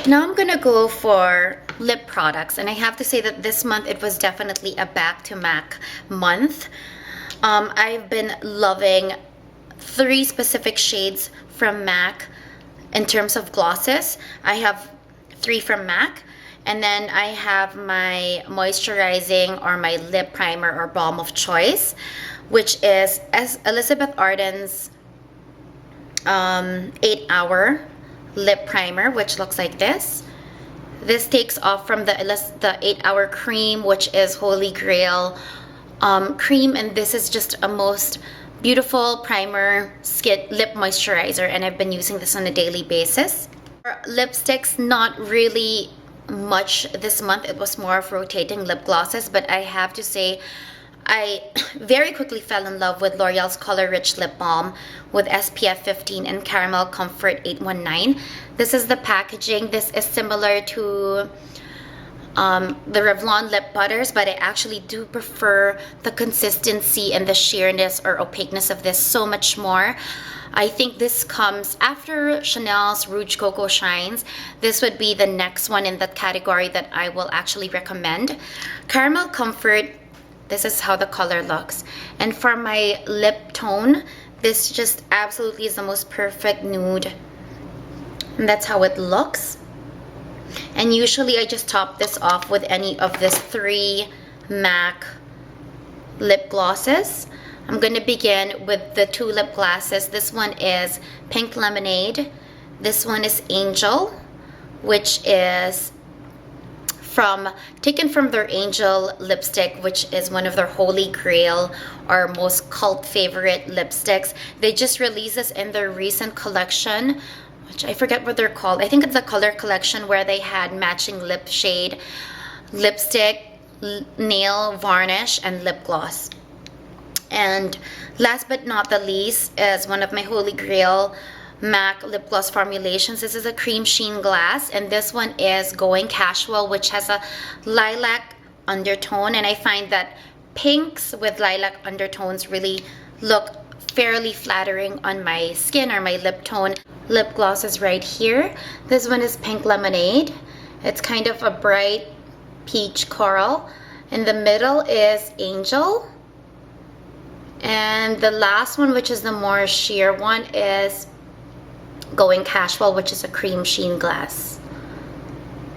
Now I'm gonna go for lip products, and I have to say that this month it was definitely a back to MAC month. I've been loving 3 specific shades from MAC in terms of glosses. I have 3 from MAC, and then I have my moisturizing or my lip primer or balm of choice, which is Elizabeth Arden's 8-hour lip primer, which looks like this. This takes off from the 8-hour cream, which is Holy Grail cream, and this is just a most beautiful primer lip moisturizer, and I've been using this on a daily basis. For lipsticks, not really much this month. It was more of rotating lip glosses, but I have to say I very quickly fell in love with L'Oreal's Color Rich Lip Balm with SPF 15 and Caramel Comfort 819. This is the packaging. This is similar to the Revlon lip butters, but I actually do prefer the consistency and the sheerness or opaqueness of this so much more. I think this comes after Chanel's Rouge Coco Shines. This would be the next one in that category that I will actually recommend. Caramel Comfort, this is how the color looks. And for my lip tone, this just absolutely is the most perfect nude. And that's how it looks. And usually I just top this off with any of these 3 MAC lip glosses. I'm going to begin with the 2 lip glosses. This one is Pink Lemonade. This one is Angel, which is taken from their Angel lipstick, which is one of their Holy Grail or most cult favorite lipsticks. They just released this in their recent collection, which I forget what they're called. I think it's a color collection where they had matching lip shade, lipstick, nail varnish, and lip gloss. And last but not the least is one of my Holy Grail MAC lip gloss formulations. This is a cream sheen glass, and this one is Going Casual, which has a lilac undertone, and I find that pinks with lilac undertones really look fairly flattering on my skin or my lip tone. Lip gloss is right here. This one is Pink Lemonade. It's kind of a bright peach coral. In the middle is Angel, and the last one, which is the more sheer one, is Going Casual, which is a cream sheen glass.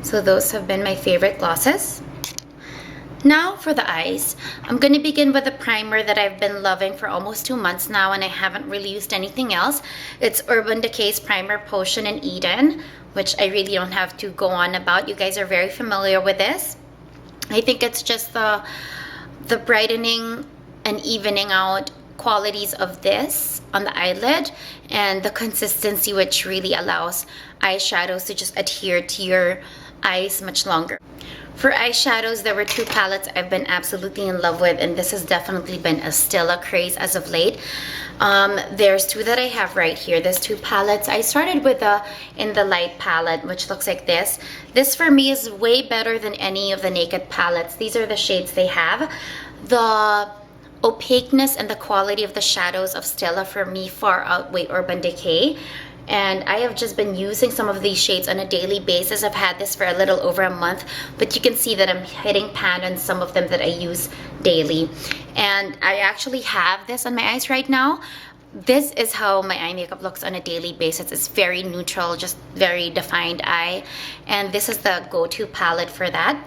So those have been my favorite glosses. Now for the eyes, I'm going to begin with a primer that I've been loving for almost 2 months now, and I haven't really used anything else. It's Urban Decay's Primer Potion in Eden, which I really don't have to go on about. You guys are very familiar with this. I think it's just the brightening and evening out qualities of this on the eyelid, and the consistency, which really allows eyeshadows to just adhere to your eyes much longer. For eyeshadows, there were 2 palettes I've been absolutely in love with, and this has definitely been a Stila craze as of late. There's 2 that I have right here. There's 2 palettes. I started with the In the Light palette, which looks like this. This for me is way better than any of the Naked palettes. These are the shades they have. The opaqueness and the quality of the shadows of Stila for me far outweigh Urban Decay, and I have just been using some of these shades on a daily basis. I've had this for a little over a month, but you can see that I'm hitting pan on some of them that I use daily, and I actually have this on my eyes right now. This is how my eye makeup looks on a daily basis. It's very neutral, just very defined eye, and this is the go-to palette for that.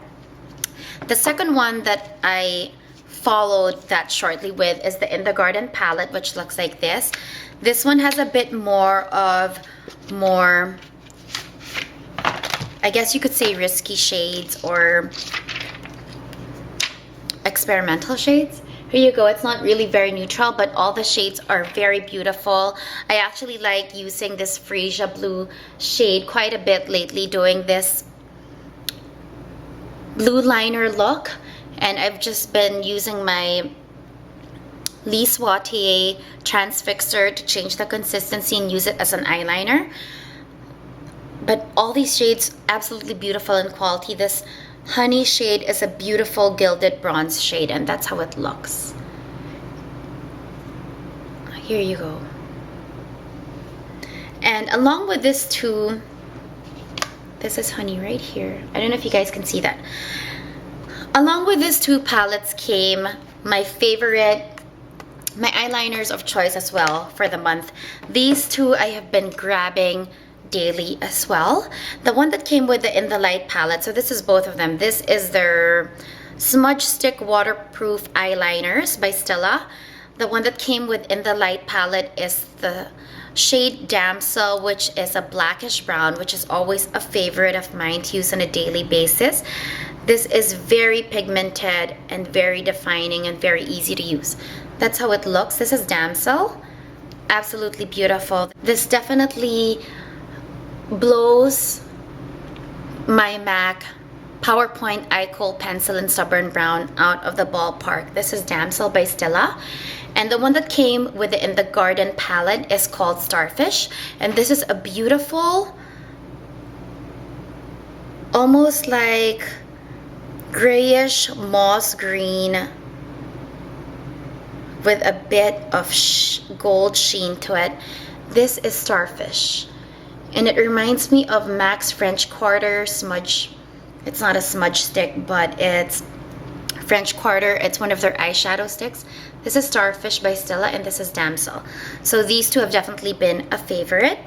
The second one that I followed that shortly with is the In the Garden palette, which looks like this. This one has a bit more, I guess you could say, risky shades or experimental shades. Here you go. It's not really very neutral, but all the shades are very beautiful. I actually like using this Freesia Blue shade quite a bit lately, doing this blue liner look. And I've just been using my Lise Watier Transfixer to change the consistency and use it as an eyeliner. But all these shades absolutely beautiful in quality. This honey shade is a beautiful gilded bronze shade, and that's how it looks. Here you go. And along with this 2 This is honey right here. I don't know if you guys can see that. Along with these two palettes came my favorite, my eyeliners of choice as well for the month. These two I have been grabbing daily as well. The one that came with the In the Light palette, so this is both of them. This is their Smudge Stick Waterproof Eyeliners by Stella. The one that came with In the Light palette is the shade Damsel, which is a blackish brown, which is always a favorite of mine to use on a daily basis. This is very pigmented and very defining and very easy to use. That's how it looks. This is Damsel. Absolutely beautiful. This definitely blows my MAC PowerPoint Eye Kohl Pencil in Stubborn Brown out of the ballpark. This is Damsel by Stella. And the one that came with the In the Garden palette is called Starfish. And this is a beautiful, almost like grayish moss green with a bit of gold sheen to it. This is Starfish. And it reminds me of MAC's French Quarter smudge. It's not a smudge stick, but it's French Quarter. It's one of their eyeshadow sticks. This is Starfish by Stella, and this is Damsel. So these two have definitely been a favorite.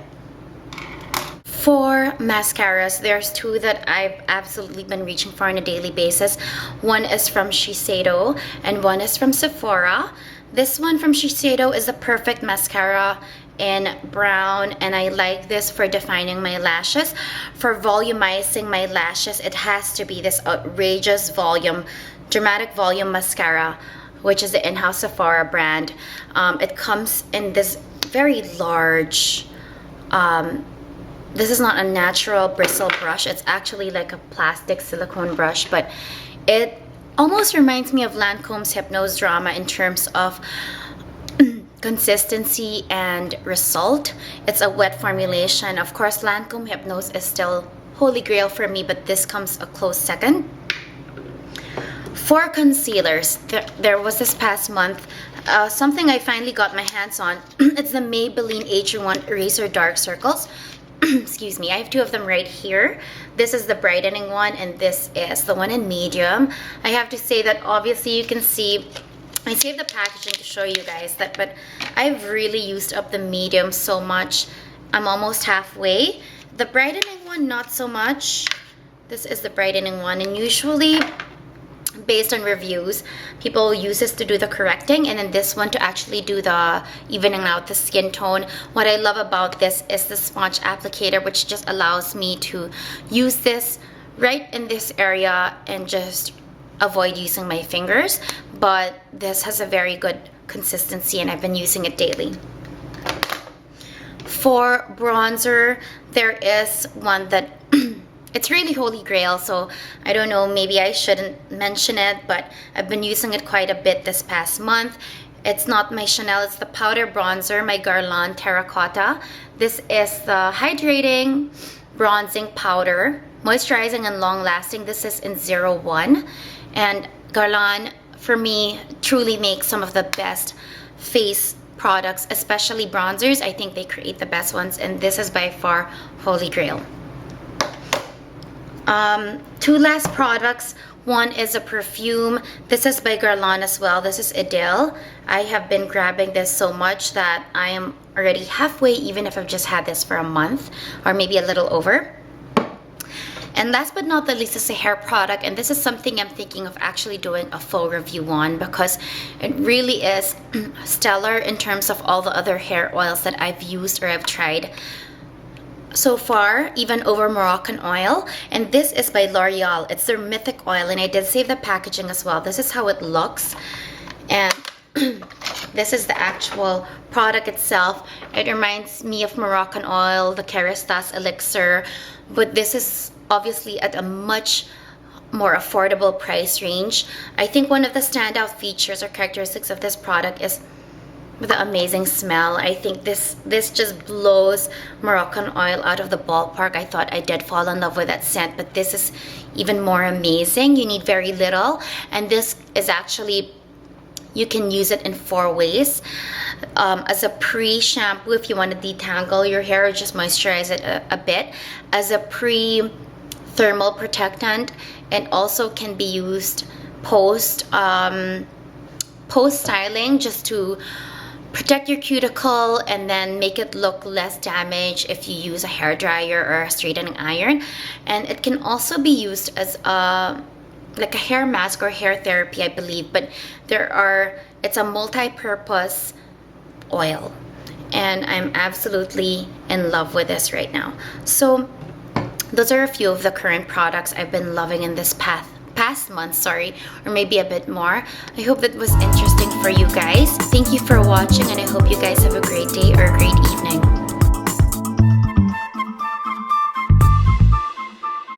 For mascaras, there's two that I've absolutely been reaching for on a daily basis. One is from Shiseido, and one is from Sephora. This one from Shiseido is a perfect mascara in brown, and I like this for defining my lashes. For volumizing my lashes, it has to be this outrageous volume, dramatic volume mascara, which is the in-house Sephora brand. It comes in this very large, this is not a natural bristle brush. It's actually like a plastic silicone brush, but it almost reminds me of Lancome's Hypnose Drama in terms of consistency and result. It's a wet formulation. Of course, Lancome Hypnose is still holy grail for me, but this comes a close second. For concealers, there was this past month something I finally got my hands on. It's the Maybelline Age1 Eraser Dark Circles. Excuse me, I have two of them right here. This is the brightening one, and this is the one in medium. I have to say that obviously you can see, I saved the packaging to show you guys that, but I've really used up the medium so much. I'm almost halfway. The brightening one, not so much. This is the brightening one, and usually based on reviews, people use this to do the correcting, and then this one to actually do the evening out the skin tone. What I love about this is the sponge applicator, which just allows me to use this right in this area and just avoid using my fingers. But this has a very good consistency, and I've been using it daily. For bronzer, there is one that it's really holy grail, so I don't know, maybe I shouldn't mention it, but I've been using it quite a bit this past month. It's not my Chanel, it's the powder bronzer, my Guerlain Terracotta. This is the hydrating bronzing powder, moisturizing and long lasting. This is in 01, and Guerlain for me truly makes some of the best face products, especially bronzers. I think they create the best ones, and this is by far holy grail. Two last products. One is a perfume. This is by Guerlain as well. This is Idil. I have been grabbing this so much that I am already halfway, even if I've just had this for a month or maybe a little over. And last but not the least is a hair product, and this is something I'm thinking of actually doing a full review on, because it really is stellar in terms of all the other hair oils that I've used or I've tried so far, even over Moroccan oil. And this is by L'Oreal. It's their Mythic oil, and I did save the packaging as well. This is how it looks, and this is the actual product itself. It reminds me of Moroccan oil, the Keristas elixir, but this is obviously at a much more affordable price range. I think one of the standout features or characteristics of this product is the amazing smell. I think this just blows Moroccan oil out of the ballpark. I thought I did fall in love with that scent, but this is even more amazing. You need very little, and this is actually You can use it in 4 ways. As a pre-shampoo if you want to detangle your hair or just moisturize it a bit. As a pre-thermal protectant, and also can be used post styling, just to protect your cuticle and then make it look less damaged if you use a hair dryer or a straightening iron. And it can also be used as like a hair mask or hair therapy, I believe, but it's a multi-purpose oil, and I'm absolutely in love with this right now. So those are a few of the current products I've been loving in this past month, or maybe a bit more. I hope that was interesting for you guys. Thank you for watching, and I hope you guys have a great day or a great evening.